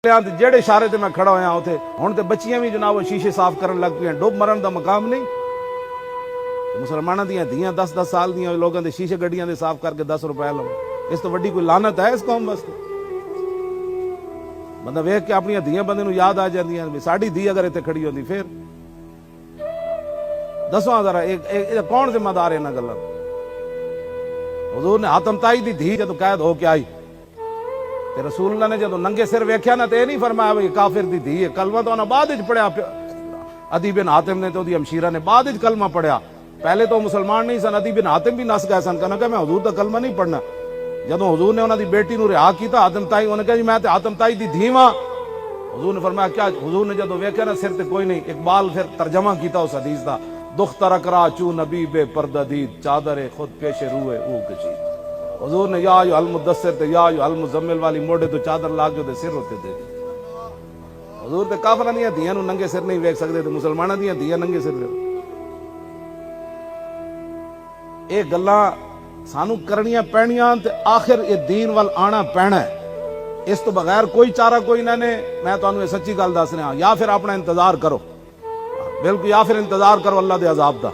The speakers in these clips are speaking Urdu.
جہے اشارے تے میں کھڑا ہویا اتنے ہوں تو بچیاں بھی جناب شیشے صاف کرن لگ پہ ڈب مرن دا مقام نہیں. مسلمانوں دیا دھیاں 10-10 سال دیا لوگوں دے شیشے گڈیاں دے صاف کر کے 10 روپے لو. اس تو وڈی کوئی لعنت ہے اس قوم واسطے؟ بندہ ویکھ کے اپنی دھیاں بندے نو یاد آ جاندیاں ساڈی دھی اگر اتنے کھڑی ہوندی پھر دسو ذرا کون ذمہ دار ہے انہاں گلاں؟ حضور نے حاتم تائی دی دھی جدوں قید ہو کے آئی تے رسول اللہ نے جدو ننگے سر ویکھیا نا تے یہ نہیں فرمایا بھائی کافر دی دھی ہے. کلمہ تو انہاں بعد وچ پڑھیا. عدی بن حاتم نے تو دی ہمشیرہ نے بعد وچ کلمہ پڑھیا. پہلے تو مسلمان نہیں سن. عدی بن حاتم بھی نس گئے سن کہنا کہ میں حضور دا کلمہ نہیں پڑھنا. جدو حضور نے انہاں دی بیٹی نو رہا کیتا حاتم تائی انہوں نے کہا جی میں تے حاتم تائی دی دھی ہاں. حضور نے فرمایا کیا؟ حضور نے جدو ویکھیا نا سر تے کوئی نہیں. اقبال پھر ترجمہ کیتا اس حدیث دا دختر اکرا چو نبی بے پردہ دید چادر خود پیش روئے او کشید. حضور نے یا ایھا المدثر تے یا ایھا المزمل والی موڑے تو چادر لاگ جو دے سر ہوتے دے دی. حضور تے کافراں دیاں دھیاں نو ننگے سر نہیں ویکھ سکدے تے مسلماناں دیاں دھیاں ننگے سر ویکھ. اے گلاں سانو کرنیاں پینیاں تے آخر یہ دین وال آنا پینا ہے. اس تو بغیر کوئی چارہ کوئی نہ نے. میں تانوں یہ سچی گل دس رہا یا پھر اپنا انتظار کرو بالکل یا پھر انتظار کرو اللہ دے عذاب دا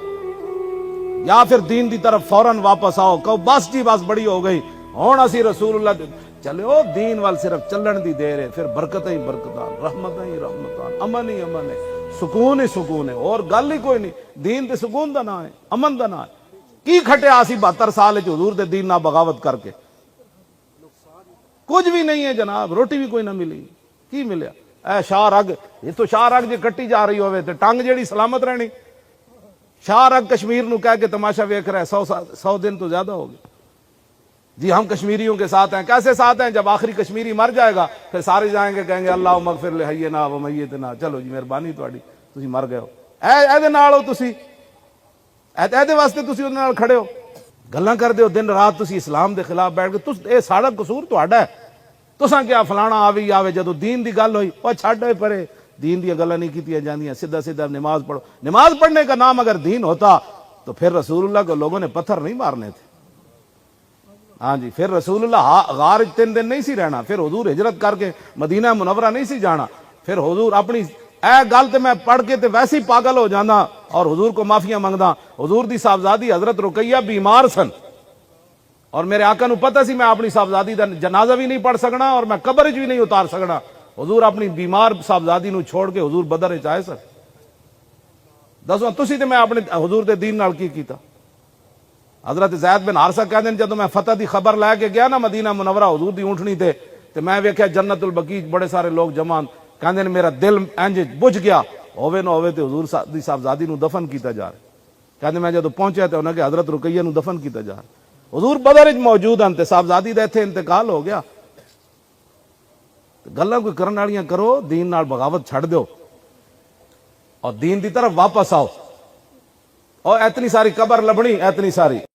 یا پھر دین دی طرف فوراً واپس آؤ. کہو بس جی بس بڑی ہو گئی ہون اسی رسول اللہ چلے او دین وال صرف چلن دی دیر ہے. پھر برکتیں ہی برکتاں رحمتیں ہی رحمتاں امن ہی امن ہے سکون ہی سکون ہے. اور گل ہی کوئی نہیں. دین تے سکون دا نام ہے امن دا نام ہے. کی کھٹیا اسی 72 سال حضور دے دین نہ بغاوت کر کے؟ کچھ بھی نہیں ہے جناب. روٹی بھی کوئی نہ ملی. کی ملیا؟ اے شاہ رگ یہ تو شاہ رگ جی کٹی جا رہی ہوئے تے ٹنگ جیڑی سلامت رہنی. شاہ رگ کشمیر نو کہہ کے تماشا ویکھ رہا ہے 100 دن تو زیادہ ہو گئے. جی ہم کشمیریوں کے ساتھ ہیں. کیسے ساتھ ہیں؟ جب آخری کشمیری مر جائے گا پھر سارے جائیں گے کہیں گے اللہ مغفر لحینا و میتنا. چلو جی مہربانی تہاڈی تسی مر گئے ہو. اے دے نال ہو تسی اے دے واسطے تسی اودے نال کھڑے ہو. گلاں کردے ہو دن رات تسی اسلام دے خلاف بیٹھ کے. تس اے سارا قصور تہاڈا ہے. تساں کیا فلانا آوے جدو دین دی گل ہوئی او چھڈ ہوئے پرے. دین دی گلاں نہیں کیتیاں جاندیاں. سیدھا سیدھا نماز پڑھو. نماز پڑھنے کا نام اگر دین ہوتا تو پھر رسول اللہ کو لوگوں نے پتھر نہیں مارنے تھے. ہاں جی پھر رسول اللہ غار 3 دن نہیں سی رہنا. پھر حضور ہجرت کر کے مدینہ منورہ نہیں سی جانا. پھر حضور اپنی اے گل تے میں پڑھ کے تے ویسے ہی پاگل ہو جانا اور حضور کو معافیاں منگدا. حضور دی صاحبزادی حضرت رقیہ بیمار سن اور میرے آقا نو پتہ سی میں اپنی صاحبزادی دا جنازہ بھی نہیں پڑھ سکنا اور میں قبر وچ بھی نہیں اتار سکنا. حضور اپنی بیمار صاحبزادی نو چھوڑ کے حضور بدر وچ آئے سن. دسو تسی تے میں اپنے حضور دے دین نال کی کیتا؟ حضرت زید بن حارثہ کہندے نے جدوں میں فتح دی خبر لے کے گیا نا مدینہ منورہ حضور دی اونٹنی تے میں ویکھیا جنت البقیع بڑے سارے لوگ جمع. کہندے نے میرا دل انج بجھ گیا ہووے نہ ہووے تے حضور دی صاحبزادی نو دفن کیتا جا رہا. کہندے میں جدوں پہنچیا تے انہاں کہ حضرت رقیہ نو دفن کیتا جا رہا. حضور بدر وچ موجود ہیں تے صاحبزادی دا ایتھے انتقال ہو گیا. گلاں کوئی کرن والیاں کرو. دین نال بغاوت چھڈ دیو اور دین دی طرف واپس آؤ. اور اتنی ساری قبر لبنی اتنی ساری